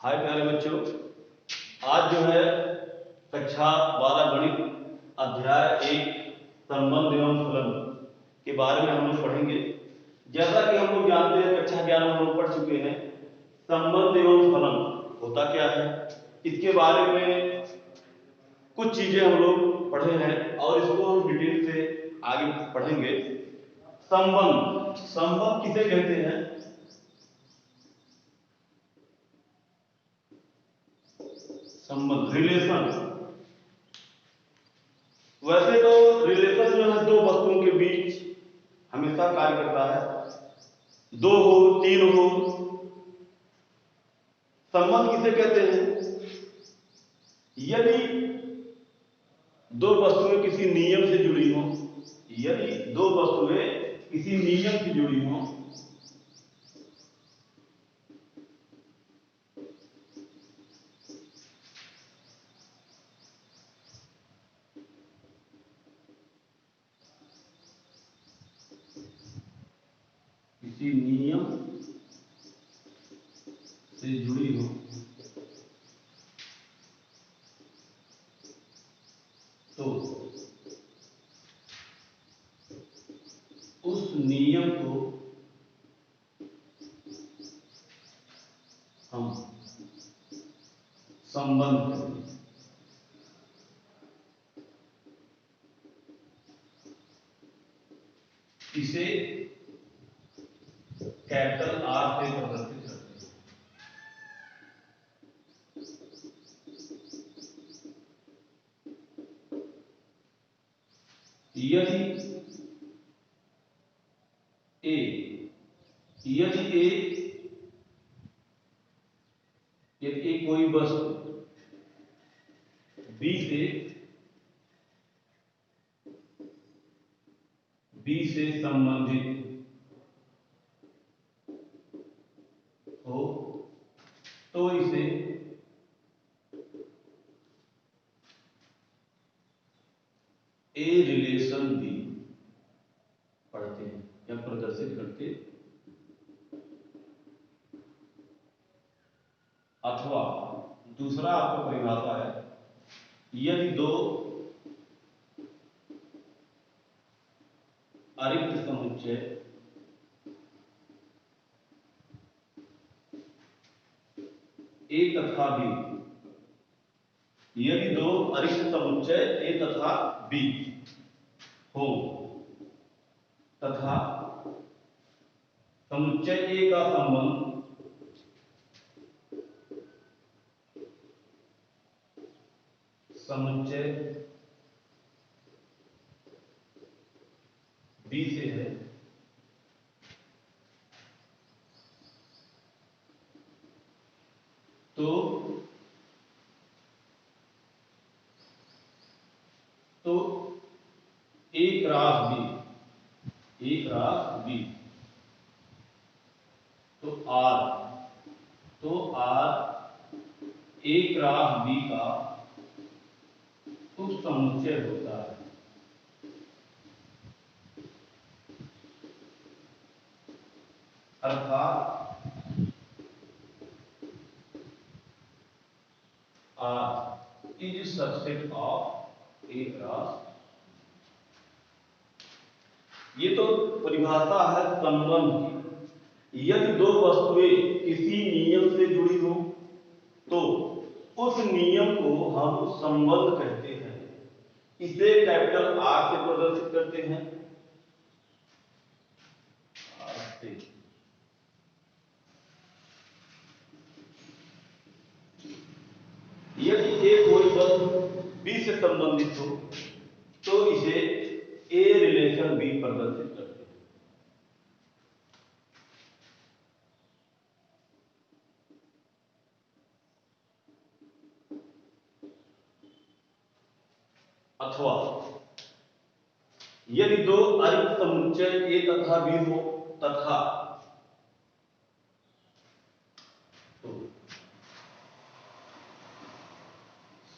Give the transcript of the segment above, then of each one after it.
हाय प्यारे बच्चों, आज जो है कक्षा 12 गणित अध्याय 1 संबंध एवं फलन के बारे में हम लोग पढ़ेंगे। जैसा कि हम लोग जानते हैं, कक्षा 11 में हम लोग पढ़ चुके हैं संबंध एवं फलन होता क्या है, इसके बारे में कुछ चीजें हम लोग पढ़े हैं और इसको हम डिटेल से आगे पढ़ेंगे। संबंध संबंध किसे कहते हैं? संबंध रिलेशन। वैसे तो रिलेशन जो है दो वस्तुओं के बीच हमेशा कार्य करता है, दो हो तीन हो। संबंध किसे कहते हैं? यदि दो वस्तुएं किसी नियम से जुड़ी हो, यदि दो वस्तुएं किसी नियम से जुड़ी हो किसी नियम से जुड़ी हो तो उस नियम को हम संबंध कहते हैं। इसे कैपिटल आर से प्रदर्शित करते हैं। यदि ए कोई वस्तु बी से संबंधित हो तो इसे ए रिलेशन बी पढ़ते हैं या प्रदर्शित करते। अथवा दूसरा आपका परिभाषा है, यदि दो अरिक्त समुच्चय ए तथा बी, यदि दो अरिक्त समुच्चय ए तथा बी हो तथा समुच्चय ए का संबंध समुच्चय बी से है तो ए क्रॉस बी तो आर ए क्रॉस बी का उप समुच्चय होता है। अर्थात R is subset of A cross. ये तो परिभाषा है संबंध की। यदि दो वस्तुएं किसी नियम से जुड़ी हो तो उस नियम को हम संबंध कहते हैं। इसे कैपिटल आर से प्रदर्शित करते हैं। यदि ए कोई वस्तु बी से संबंधित हो तो इसे ए रिलेशन बी प्रदर्शित करते हैं। अथवा यदि दो अरिक्त समुच्चय ए तथा बी हो तथा तो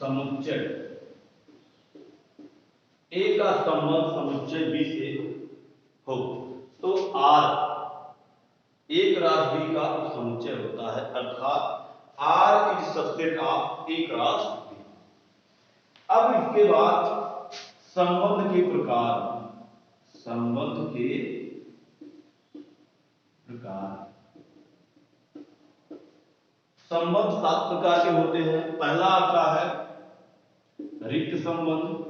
समुच्चय ए का संबंध समुच्चय बी से हो तो आर ए क्रॉस बी का समुच्चय होता है। अर्थात R is subset of A cross B. अब इसके बाद संबंध के प्रकार, संबंध के प्रकार। संबंध 7 प्रकार के होते हैं। पहला आपका है रिक्त संबंध,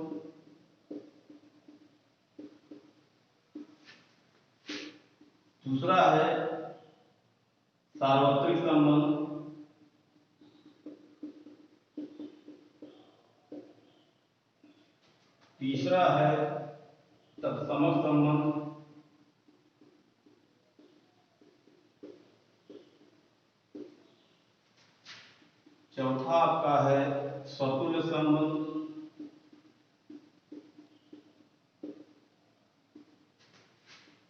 दूसरा है सार्वत्रिक संबंध, तीसरा है तत्समक संबंध, चौथा आपका है स्वतुल्य संबंध,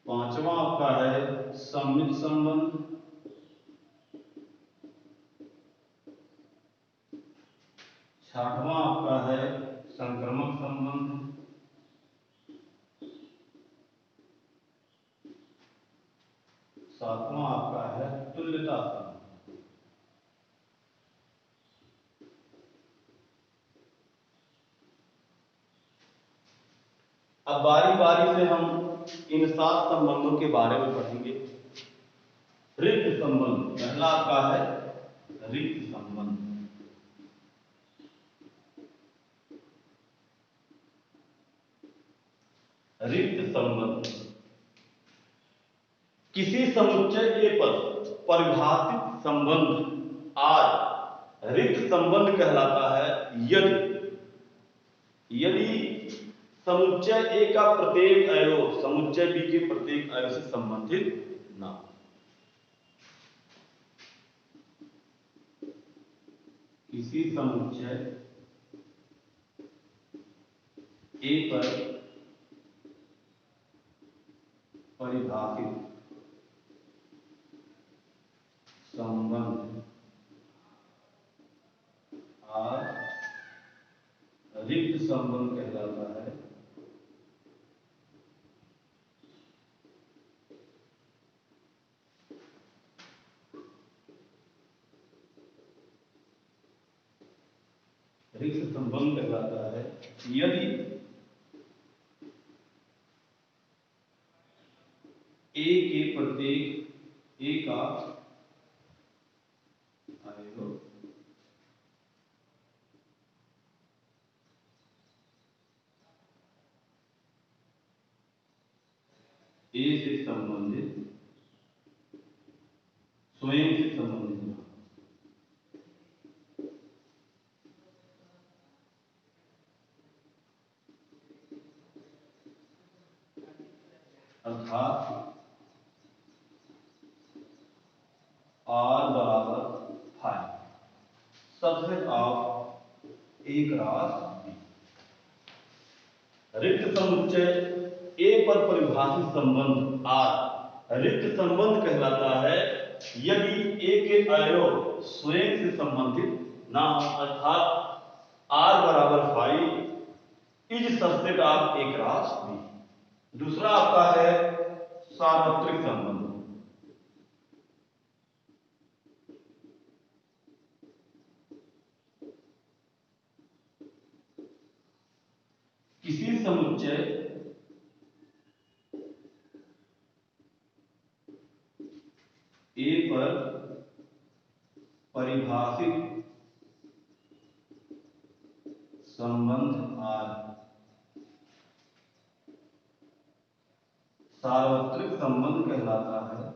पांचवा आपका है सममित संबंध, छठवां आपका है संक्रमक संबंध, सातवां आपका है तुल्यता संबंध। अब बारी बारी से हम इन 7 संबंधों के बारे में पढ़ेंगे। रिक्त संबंध पहला आपका है रिक्त संबंध। रिक्त संबंध किसी समुच्चय ए पर परिभाषित संबंध आज रिक्त संबंध कहलाता है यदि समुच्चय ए का प्रत्येक अवयव समुच्चय बी के प्रत्येक अवयव से संबंधित ना हो। किसी समुच्चय ए पर परिभाषित संबंध और रिक्त संबंध कहलाता है। रिक्त संबंध कहलाता है यदि ए के प्रत्येक ए का अवयव ए से संबंधित स्वयं से संबंधित ना, अर्थात आर बराबर 5 subset of A cross B. रिक्त समुच्चय ए पर परिभाषित संबंध आर रिक्त संबंध कहलाता है यदि ए के अवयव स्वयं से संबंधित ना हो, अर्थात आर बराबर 5 is subset of A cross B. दूसरा आपका है सार्वत्रिक संबंध। किसी समुच्चय ए पर परिभाषित संबंध आर सार्वत्रिक संबंध कहलाता है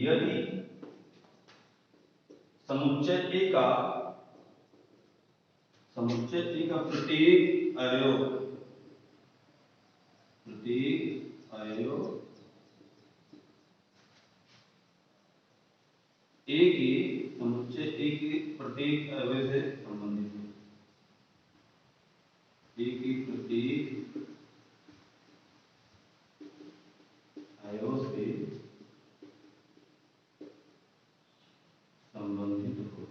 यदि समुच्चय ए का प्रत्येक अवयव समुच्चय ए के प्रत्येक अवयव से संबंधित है। ए के प्रत्येक अवयव से संबंधित हो।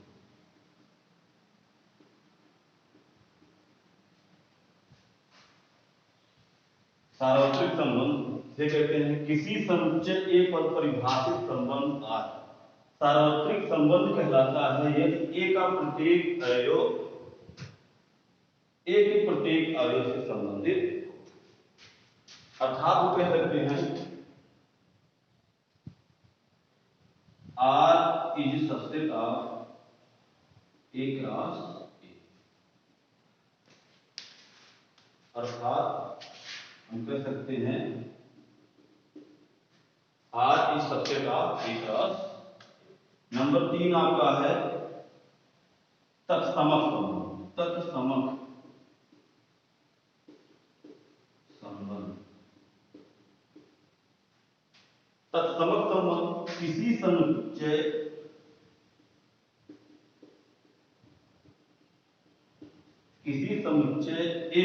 सार्वत्रिक संबंध से कहते हैं किसी समुच्चय ए पर परिभाषित संबंध आर। सार्वत्रिक संबंध कहलाता है यदि ए का प्रत्येक अवयव ए के प्रत्येक अवयव से संबंधित, अर्थात वो कह सकते हैं R is subset of A cross A. अर्थात हम कह सकते हैं R is subset of A cross. Number 3 आपका है तत्समक संबंध। तत्समक संबंध, तत्समक संबंध किसी समुच्चय ए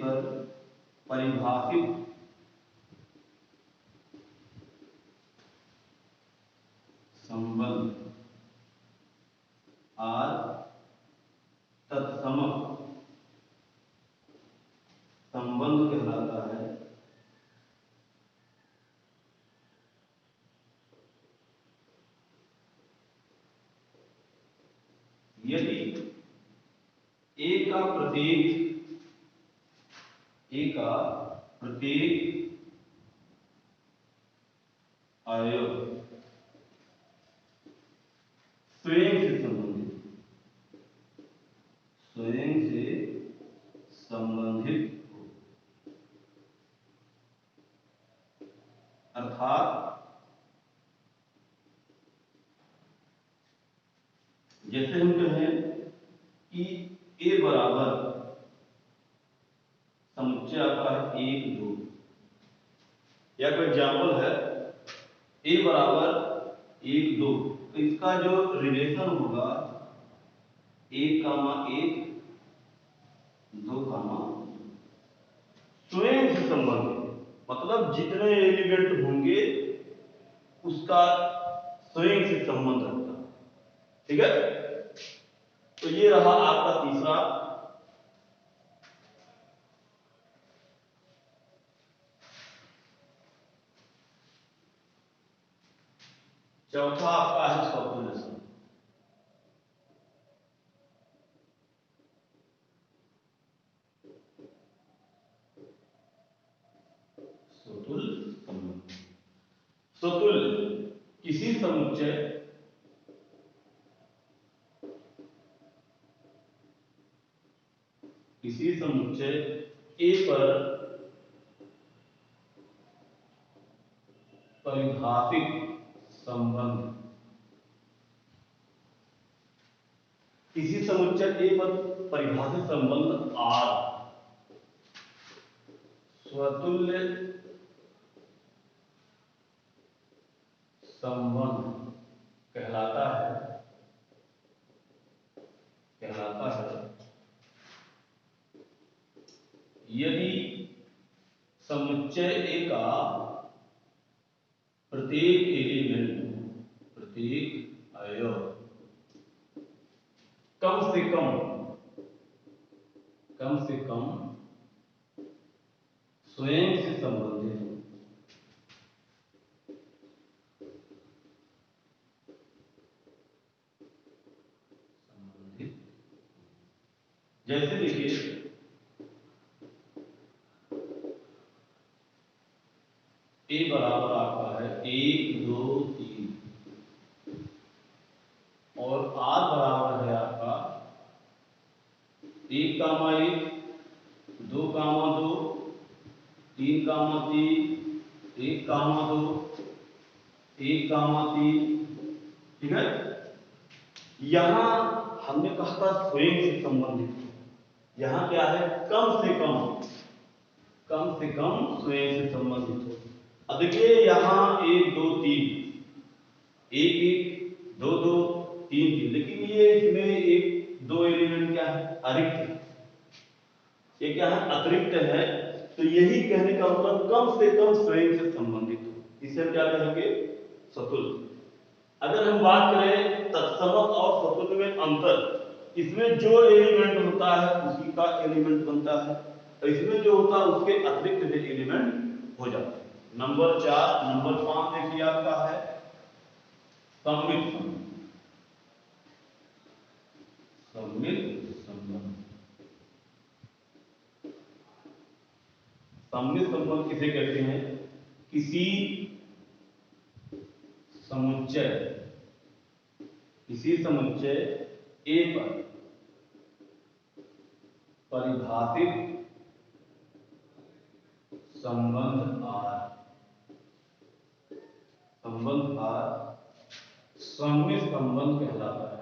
पर परिभाषित संबंध आर तत्समक संबंध कहलाता है यदि ए का प्रत्येक अवयव स्वयं से संबंधित हो। अर्थात जैसे हम कहें कि ए बराबर समुच्चय आपका है 1 2, या कोई एग्जाम्पल है ए बराबर 1 2, तो इसका जो रिलेशन होगा 1 कामा 1 2 कामा स्वयं से संबंधित, मतलब जितने एलिमेंट होंगे उसका स्वयं से संबंध रखता है। ठीक है, तो ये रहा आपका तीसरा। चौथा आपका है सॉल्यूशन। स्वतुल्य किसी समुच्चय ए पर परिभाषित संबंध, किसी समुच्चय ए पर परिभाषित संबंध आर स्वतुल्य संबंध कहलाता है यदि समुच्चय ए का प्रत्येक अवयव कम से कम स्वयं से संबंधित हो। जैसे देखिए ए बराबर आपका है 1 2 3 और आर बराबर है आपका 1 कामा 1 2 कामा 2 3 कामा 3 1 कामा 2 1 कामा 3। ठीक है, यहां हमने कहा था स्वयं से संबंधित, यहां क्या है कम से कम स्वयं से संबंधित हो। अब देखिए यहां 1 2 3 1 1 2 2 3 3, लेकिन ये इसमें 1 2 एलिमेंट क्या है अतिरिक्त, ये क्या है अतिरिक्त है। तो यही कहने का मतलब कम से कम स्वयं से संबंधित हो, इसे हम क्या कहेंगे स्वतुल्य। अगर हम बात करें तत्समक और स्वतुल्य में अंतर, इसमें जो एलिमेंट होता है उसी का एलिमेंट बनता है, और इसमें जो होता है उसके अतिरिक्त भी एलिमेंट हो जाते हैं। नंबर 4, नंबर 5 देखिए आपका है सम्मित संबंध। सम्मित संबंध, सम्मित संबंध किसे कहते हैं? किसी समुच्चय ए पर परिभाषित संबंध आर सम्मित संबंध कहलाता है।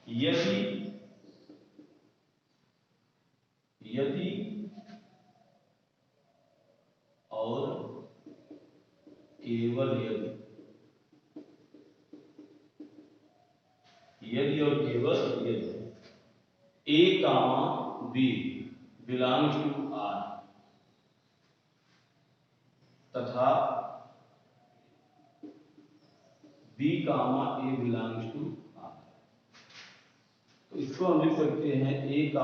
यदि और केवल यदि A, B belongs to R तथा B, A belongs to R, तो इसको हम लिख सकते हैं A, B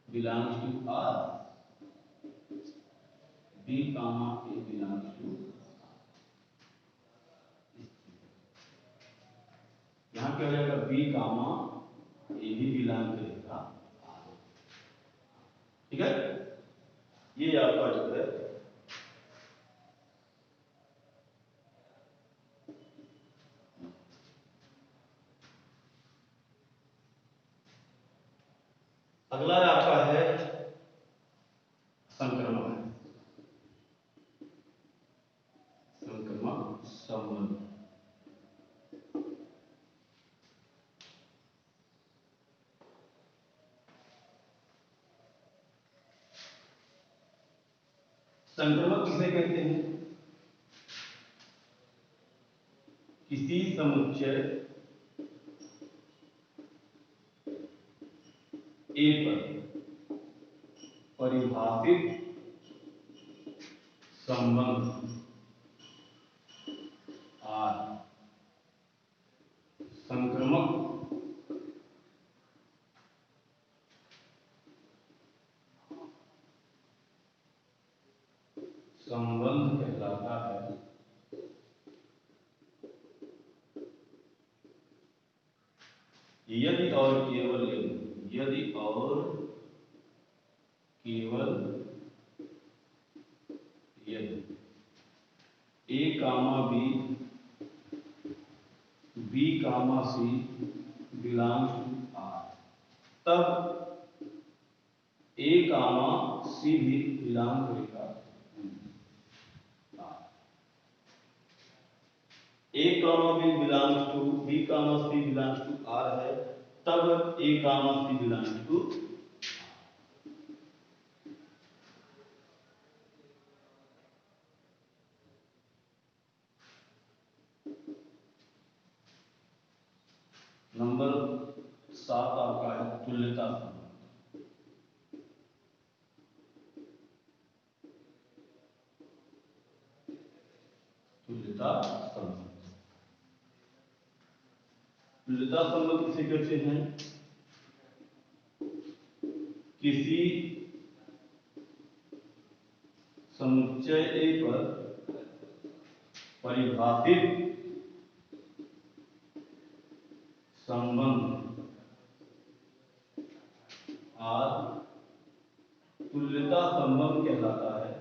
belongs to R, B, A belongs to R। यहाँ क्या हो जाएगा? B, A भी बिलोंग करेगा, ठीक है। ये आपका जो है अगला आपका है संक्रमण संबंध। संक्रमण किसे कहते हैं? किसी समुच्चय ए पर परिभाषित संबंध आर संक्रमक संबंध कहलाता है। यदि और केवल यदि A, B, C belongs to R, तब A, C भी बिलोंग करेगा R। A, B belongs to B, C belongs to R है, तब A, C belongs to number 7 आपका है तुल्यता संबंध। तुल्यता संबंध किसे कहते हैं? किसी समुच्चय ए पर परिभाषित संबंध आर तुल्यता संबंध कहलाता है।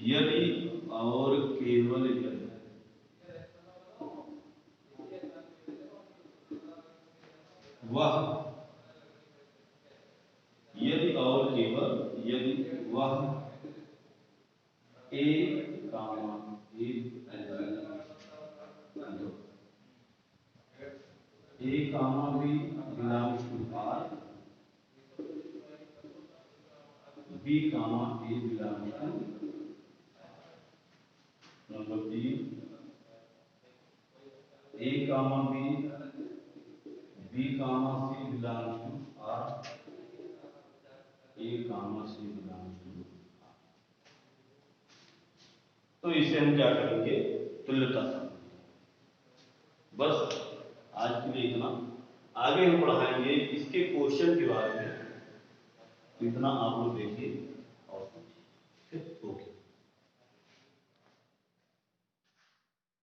यदि और केवल वह A, B belongs to R, B, A belongs to comma B comma C belongs to R, A comma C belongs to. तो इसे हम क्या करेंगे, तुल्यता। बस आज के लिए इतना, आगे हम पढ़ाएंगे इसके क्वेश्चन के बारे में। इतना आप लोग देखिए और समझिए। ओके।